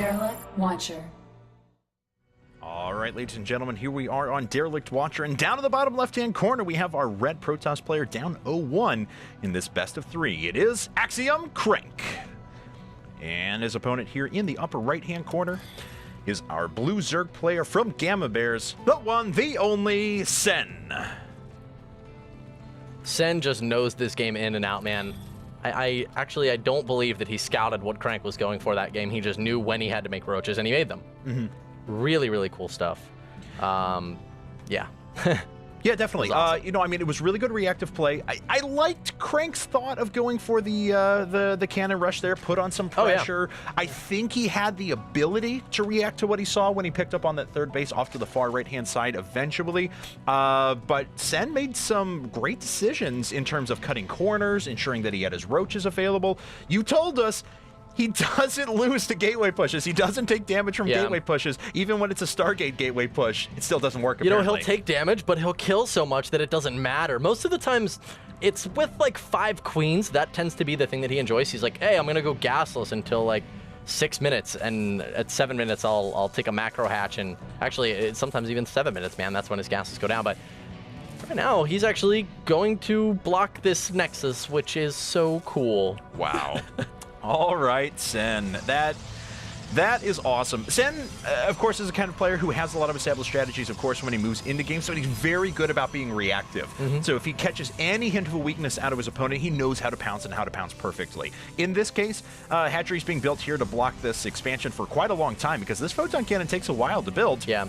Derelict Watcher. All right, ladies and gentlemen, here we are on Derelict Watcher, and down in the bottom left-hand corner, we have our red Protoss player down 0-1 in this best of 3. It is Axiom Crank. And his opponent here in the upper right-hand corner is our blue Zerg player from Gamma Bears, the one, the only, Sen. Sen just knows this game in and out, man. I don't believe that he scouted what Crank was going for that game. He just knew when he had to make roaches, and he made them. Mm-hmm. Really, really cool stuff. Yeah. Yeah, definitely. Awesome. You know, I mean, it was really good reactive play. I liked Crank's thought of going for the cannon rush there, put on some pressure. Oh, yeah. I think he had the ability to react to what he saw when he picked up on that third base off to the far right-hand side eventually. But Sen made some great decisions in terms of cutting corners, ensuring that he had his roaches available. You told us he doesn't lose to gateway pushes. He doesn't take damage from gateway pushes. Even when it's a Stargate gateway push, it still doesn't work, apparently. You know, he'll take damage, but he'll kill so much that it doesn't matter. Most of the times, it's with, like, 5 queens. That tends to be the thing that he enjoys. He's like, hey, I'm going to go gasless until, like, 6 minutes, and at 7 minutes, I'll take a macro hatch, and actually, it's sometimes even 7 minutes, man. That's when his gases go down, but right now, he's actually going to block this Nexus, which is so cool. Wow. All right, Sen. That is awesome. Sen, of course, is a kind of player who has a lot of established strategies, of course, when he moves into games, so he's very good about being reactive. Mm-hmm. So if he catches any hint of a weakness out of his opponent, he knows how to pounce and how to pounce perfectly. In this case, hatchery's being built here to block this expansion for quite a long time, because this photon cannon takes a while to build. Yeah.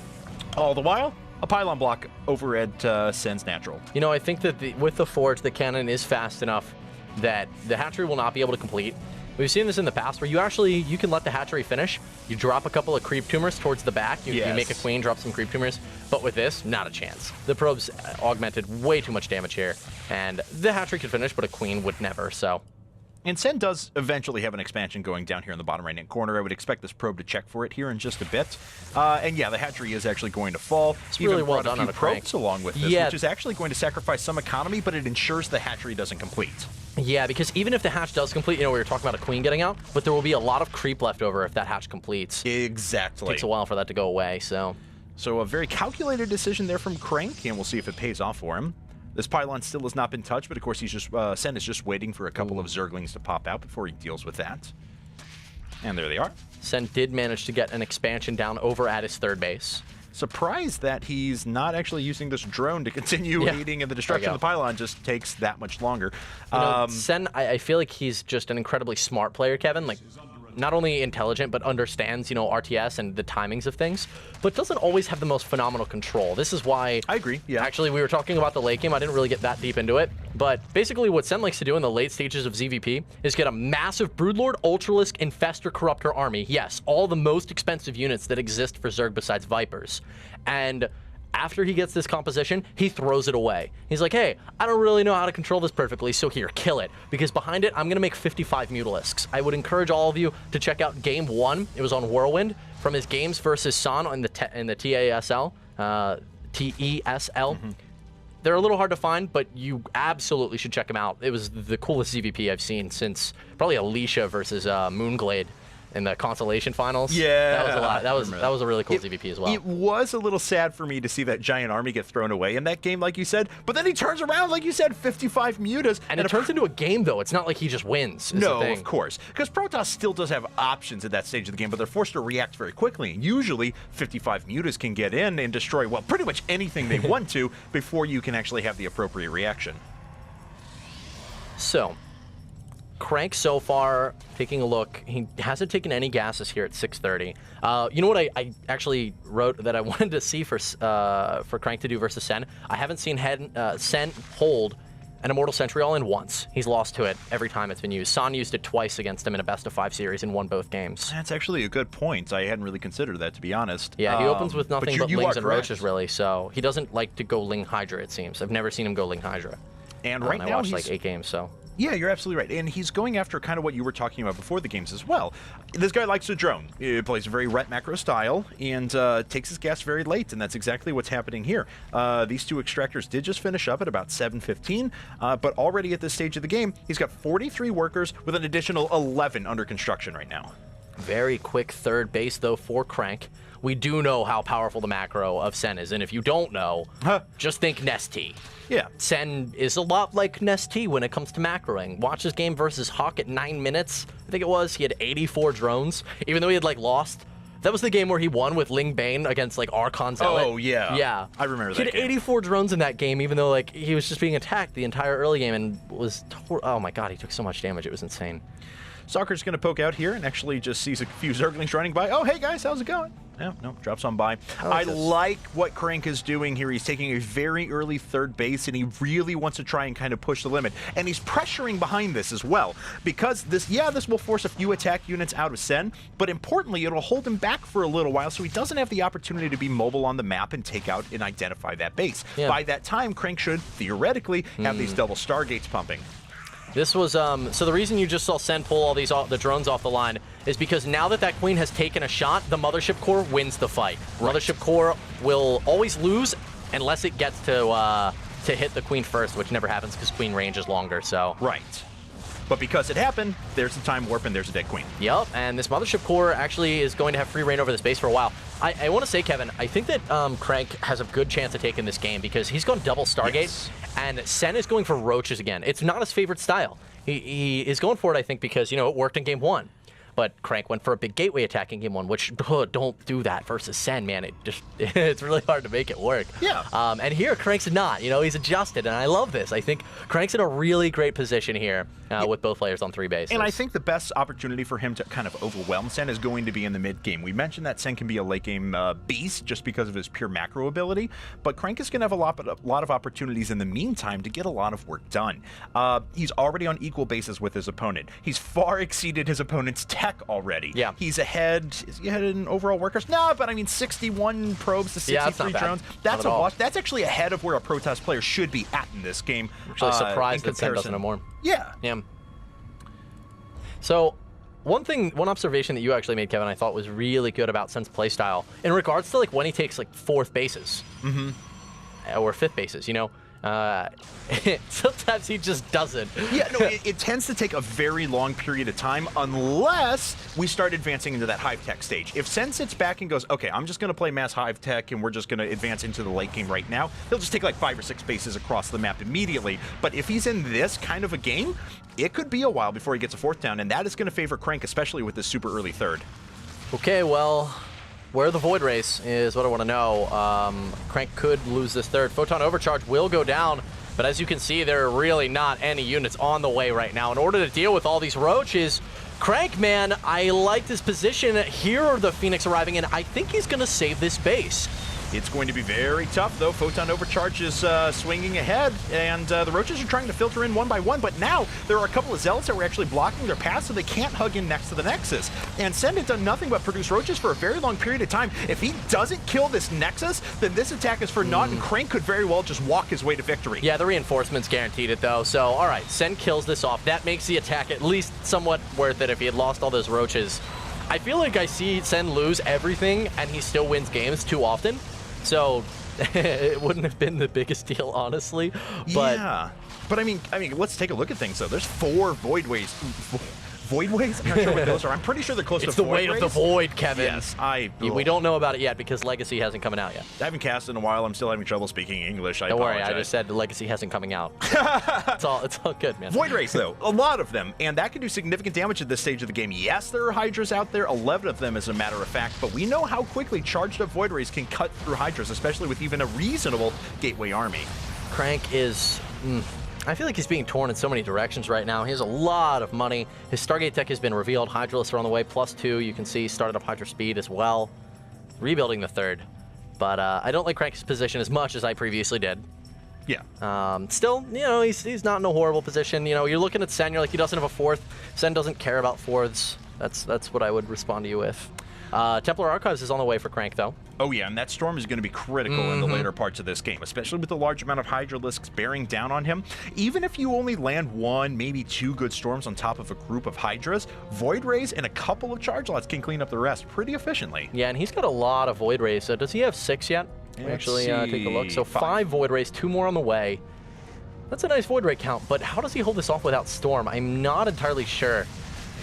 All the while, a pylon block over at Sen's natural. You know, I think that with the Forge, the cannon is fast enough that the hatchery will not be able to complete. We've seen this in the past where you can let the hatchery finish. You drop a couple of creep tumors towards the back. You make a queen, drop some creep tumors. But with this, not a chance. The probes augmented way too much damage here. And the hatchery could finish, but a queen would never, so. And Sen does eventually have an expansion going down here in the bottom right-hand corner. I would expect this probe to check for it here in just a bit. And yeah, the hatchery is actually going to fall. It's really well done on a Crank. Probes along with this, which is actually going to sacrifice some economy, but it ensures the hatchery doesn't complete. Yeah, because even if the hatch does complete, you know, we were talking about a queen getting out, but there will be a lot of creep left over if that hatch completes. Exactly. It takes a while for that to go away, so. So a very calculated decision there from Crank, and we'll see if it pays off for him. This pylon still has not been touched, but of course he's just Sen is just waiting for a couple of Zerglings to pop out before he deals with that. And there they are. Sen did manage to get an expansion down over at his third base. Surprised that he's not actually using this drone to continue aiding in the destruction of the pylon. Just takes that much longer. You know, Sen, I feel like he's just an incredibly smart player, Kevin. Like, not only intelligent, but understands, you know, RTS and the timings of things, but doesn't always have the most phenomenal control. This is why... I agree, yeah. Actually, we were talking about the late game. I didn't really get that deep into it, but basically what Sen likes to do in the late stages of ZVP is get a massive Broodlord, Ultralisk, Infestor, Corruptor army. Yes, all the most expensive units that exist for Zerg besides Vipers. And after he gets this composition, he throws it away. He's like, hey, I don't really know how to control this perfectly, so here, kill it. Because behind it, I'm going to make 55 Mutalisks. I would encourage all of you to check out Game 1. It was on Whirlwind from his games versus San in the TESL. Mm-hmm. They're a little hard to find, but you absolutely should check them out. It was the coolest ZVP I've seen since probably Alicia versus Moonglade in the Constellation Finals. Yeah. That was a lot. That was a really cool ZVP as well. It was a little sad for me to see that giant army get thrown away in that game, like you said, but then he turns around, like you said, 55 mutas. And it turns into a game, though. It's not like he just wins. No, of course. Because Protoss still does have options at that stage of the game, but they're forced to react very quickly. And usually, 55 mutas can get in and destroy, well, pretty much anything they want to before you can actually have the appropriate reaction. So, Crank so far, taking a look, he hasn't taken any gases here at 630. You know what I actually wrote that I wanted to see for Crank to do versus Sen? I haven't seen Sen hold an Immortal Sentry all-in once. He's lost to it every time it's been used. San used it twice against him in a best-of-5 series and won both games. That's actually a good point. I hadn't really considered that, to be honest. Yeah, he opens with nothing but Lings and Roaches, really, so he doesn't like to go Ling Hydra, it seems. I've never seen him go Ling Hydra. And right now I watched like 8 games, so... Yeah, you're absolutely right. And he's going after kind of what you were talking about before the games as well. This guy likes to drone. He plays a very ret macro style and takes his gas very late, and that's exactly what's happening here. These two extractors did just finish up at about 7:15, but already at this stage of the game, he's got 43 workers with an additional 11 under construction right now. Very quick third base, though, for Crank. We do know how powerful the macro of Sen is, and if you don't know, just think Nest T. Yeah. Sen is a lot like Nest T when it comes to macroing. Watch his game versus Hawk at 9 minutes. I think it was. He had 84 drones, even though he had, like, lost. That was the game where he won with Ling Bane against, like, Archon Zealot. Oh, yeah. Yeah. I remember that He had 84 drones in that game, even though, like, he was just being attacked the entire early game and was... Oh, my God, he took so much damage. It was insane. Soccer's going to poke out here and actually just sees a few Zerglings running by. Oh, hey, guys, how's it going? No, drops on by. I like what Crank is doing here. He's taking a very early third base, and he really wants to try and kind of push the limit. And he's pressuring behind this as well, because this will force a few attack units out of Sen, but importantly, it'll hold him back for a little while, so he doesn't have the opportunity to be mobile on the map and take out and identify that base. Yeah. By that time, Crank should, theoretically, have these double Stargates pumping. This was, so the reason you just saw Sen pull all the drones off the line is because now that that Queen has taken a shot, the Mothership Core wins the fight. Right. Mothership Core will always lose unless it gets to hit the Queen first, which never happens because Queen range is longer, so. Right. But because it happened, there's the time warp and there's a dead Queen. Yep, and this Mothership Core actually is going to have free reign over this base for a while. I want to say, Kevin, I think that Crank has a good chance of taking this game because he's gone double Stargate, yes. And Sen is going for Roaches again. It's not his favorite style. He is going for it, I think, because, you know, it worked in game 1. But Crank went for a big gateway attack in game 1, which don't do that versus Sen, man. It's really hard to make it work. Yeah. And here, Crank's not. You know, he's adjusted, and I love this. I think Crank's in a really great position here with both players on 3 bases. And I think the best opportunity for him to kind of overwhelm Sen is going to be in the mid game. We mentioned that Sen can be a late game beast just because of his pure macro ability, but Crank is going to have a lot of opportunities in the meantime to get a lot of work done. He's already on equal bases with his opponent. He's far exceeded his opponent's tech already. Yeah. He's ahead. Is he ahead in overall workers? No, but I mean 61 probes to 63 drones. That's a wash. That's actually ahead of where a Protoss player should be at in this game. I'm actually surprised that Sen doesn't know more. Yeah. Yeah. So one observation that you actually made, Kevin, I thought was really good about Sen's playstyle in regards to like when he takes like 4th bases. Or 5th bases, you know. Sometimes he just doesn't. Yeah, no, it tends to take a very long period of time unless we start advancing into that hive tech stage. If Sen sits back and goes, okay, I'm just going to play mass hive tech and we're just going to advance into the late game right now, he'll just take like 5 or 6 bases across the map immediately. But if he's in this kind of a game, it could be a while before he gets a 4th down, and that is going to favor Crank, especially with this super early 3rd. Okay, well, where the Void Race is what I want to know. Crank could lose this 3rd. Photon Overcharge will go down, but as you can see, there are really not any units on the way right now. In order to deal with all these Roaches, Crank, man, I like this position. Here are the Phoenix arriving, and I think he's going to save this base. It's going to be very tough, though. Photon Overcharge is swinging ahead, and the Roaches are trying to filter in one by one, but now there are a couple of Zealots that were actually blocking their path, so they can't hug in next to the Nexus. And Sen has done nothing but produce Roaches for a very long period of time. If he doesn't kill this Nexus, then this attack is for naught, and Crank could very well just walk his way to victory. Yeah, the reinforcements guaranteed it, though. So, all right, Sen kills this off. That makes the attack at least somewhat worth it if he had lost all those Roaches. I feel like I see Sen lose everything, and he still wins games too often. So it wouldn't have been the biggest deal, honestly. But yeah, but I mean, let's take a look at things. Though there's 4 Voidways. Voidways? I'm not sure what those are. I'm pretty sure they're close to Void. It's the weight of the Void, Kevin. Yes, we don't know about it yet because Legacy hasn't coming out yet. I haven't cast in a while. I'm still having trouble speaking English. Don't worry, I just said the Legacy hasn't coming out. It's all good, man. Void Race, though, a lot of them, and that can do significant damage at this stage of the game. Yes, there are Hydras out there, 11 of them as a matter of fact, but we know how quickly charged up Void Rays can cut through Hydras, especially with even a reasonable Gateway army. Crank is... I feel like he's being torn in so many directions right now. He has a lot of money. His Stargate tech has been revealed. Hydralisks are on the way, +2. You can see started up Hydra speed as well. Rebuilding the 3rd. But I don't like Crank's position as much as I previously did. Yeah. Still, you know, he's not in a horrible position. You know, you're looking at Sen, you're like, he doesn't have a 4th. Sen doesn't care about 4ths. That's what I would respond to you with. Templar Archives is on the way for Crank, though. Oh, yeah, and that storm is going to be critical in the later parts of this game, especially with the large amount of Hydralisks bearing down on him. Even if you only land 1, maybe 2 good storms on top of a group of Hydras, Void Rays and a couple of Charge Lots can clean up the rest pretty efficiently. Yeah, and he's got a lot of Void Rays. So does he have 6 yet? Actually, take a look. So 5 Void Rays, 2 more on the way. That's a nice Void Ray count, but how does he hold this off without Storm? I'm not entirely sure.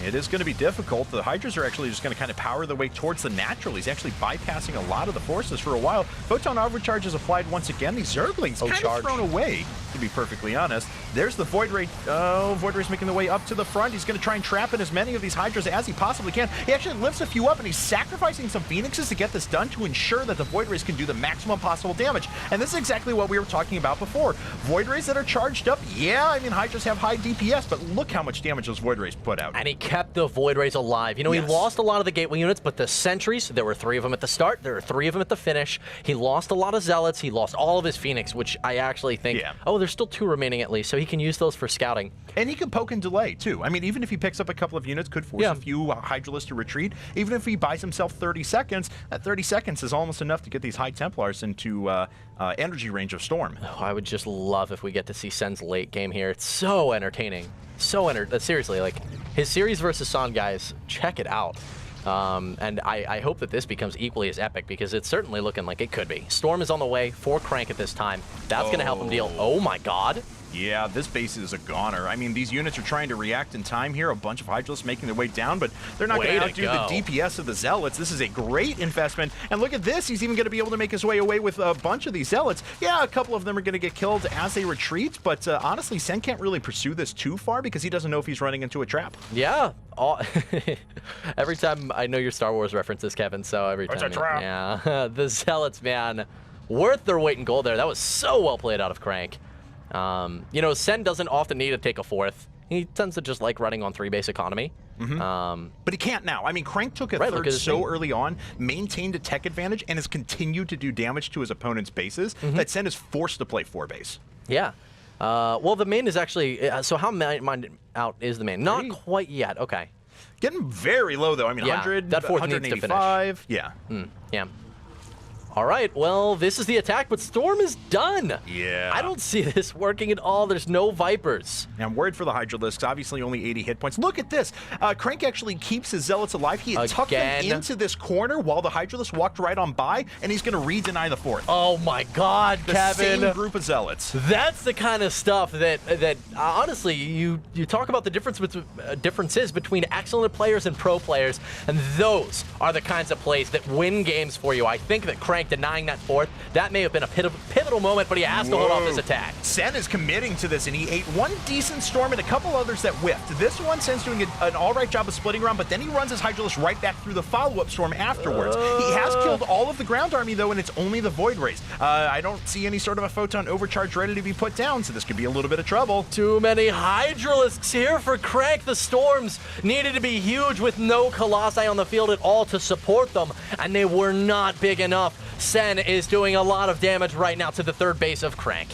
It is going to be difficult. The Hydras are actually just going to kind of power their way towards the natural. He's actually bypassing a lot of the forces for a while. Photon Overcharge is applied once again. These Zerglings kind of thrown away, to be perfectly honest. There's the Void Ray. Oh, Void Ray's making the way up to the front. He's going to try and trap in as many of these Hydras as he possibly can. He actually lifts a few up, and he's sacrificing some Phoenixes to get this done to ensure that the Void Rays can do the maximum possible damage. And this is exactly what we were talking about before. Void Rays that are charged up, yeah, I mean, Hydras have high DPS, but look how much damage those Void Rays put out. And he kept the Void Rays alive. You know, he lost a lot of the Gateway units, but the Sentries, there were 3 of them at the start, there were 3 of them at the finish. He lost a lot of Zealots, he lost all of his Phoenix, which I actually think, oh, there's still 2 remaining at least, so he can use those for scouting. And he can poke and delay, too. I mean, even if he picks up a couple of units, could force a few Hydralisks to retreat. Even if he buys himself 30 seconds, that 30 seconds is almost enough to get these High Templars into energy range of Storm. Oh, I would just love if we get to see Sen's late game here. It's so entertaining. So seriously, like, his series versus Son, guys, check it out. And I hope that this becomes equally as epic, because it's certainly looking like it could be. Storm is on the way for Crank at this time. That's going to help him deal. Oh my god. Yeah, this base is a goner. I mean, these units are trying to react in time here. A bunch of Hydralisks making their way down, but they're not going to outdo the DPS of the Zealots. This is a great investment. And look at this. He's even going to be able to make his way away with a bunch of these Zealots. Yeah, a couple of them are going to get killed as they retreat, but honestly, Sen can't really pursue this too far because he doesn't know if he's running into a trap. Yeah. Every time I know your Star Wars references, Kevin, so every time. It's a trap. Yeah. The Zealots, man, worth their weight in gold there. That was so well played out of Crank. You know, Sen doesn't often need to take a 4th. He tends to just like running on 3 base economy. But he can't now. I mean, Crank took a third so early on, maintained a tech advantage, and has continued to do damage to his opponent's bases that Sen is forced to play 4 base. Yeah. Well, the main is actually... so how mined out is the main? Not quite yet. Okay. Getting very low, though. I mean, 100, that 4th 185. Needs to finish. Yeah. All right, well, this is the attack, but Storm is done. Yeah. I don't see this working at all. There's no Vipers. And I'm worried for the Hydralisks. Obviously, only 80 hit points. Look at this. Crank actually keeps his Zealots alive. He had tucked them into this corner while the Hydralisk walked right on by, and he's going to re-deny the 4th. Oh, my God, Kevin. The same group of Zealots. That's the kind of stuff that honestly, you talk about the differences between excellent players and pro players, and those are the kinds of plays that win games for you. I think that Crank denying that 4th, that may have been a pivotal moment, but he has to hold off this attack. Sen is committing to this, and he ate 1 decent Storm and a couple others that whiffed. This one, Sen's doing an all-right job of splitting around, but then he runs his Hydralisk right back through the follow-up Storm afterwards. He has killed all of the ground army, though, and it's only the Void Rays. I don't see any sort of a Photon Overcharge ready to be put down, so this could be a little bit of trouble. Too many Hydralisks here for Crank. The Storms needed to be huge with no Colossi on the field at all to support them, and they were not big enough. Sen is doing a lot of damage right now to the 3rd base of Crank.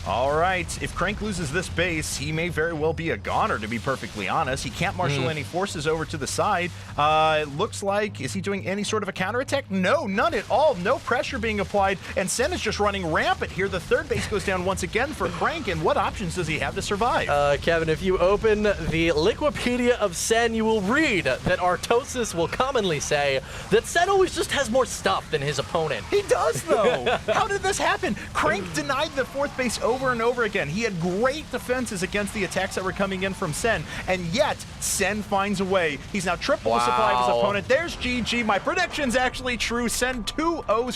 All right, if Crank loses this base, he may very well be a goner, to be perfectly honest. He can't marshal any forces over to the side. It looks like, is he doing any sort of a counterattack? No, none at all. No pressure being applied, and Sen is just running rampant here. The 3rd base goes down once again for Crank, and what options does he have to survive? Kevin, if you open the Liquipedia of Sen, you will read that Artosis will commonly say that Sen always just has more stuff than his opponent. He does, though. How did this happen? Crank denied the 4th base over and over again. He had great defenses against the attacks that were coming in from Sen, and yet Sen finds a way. He's now triple the supply of his opponent. There's GG. My prediction's actually true. Sen 2-0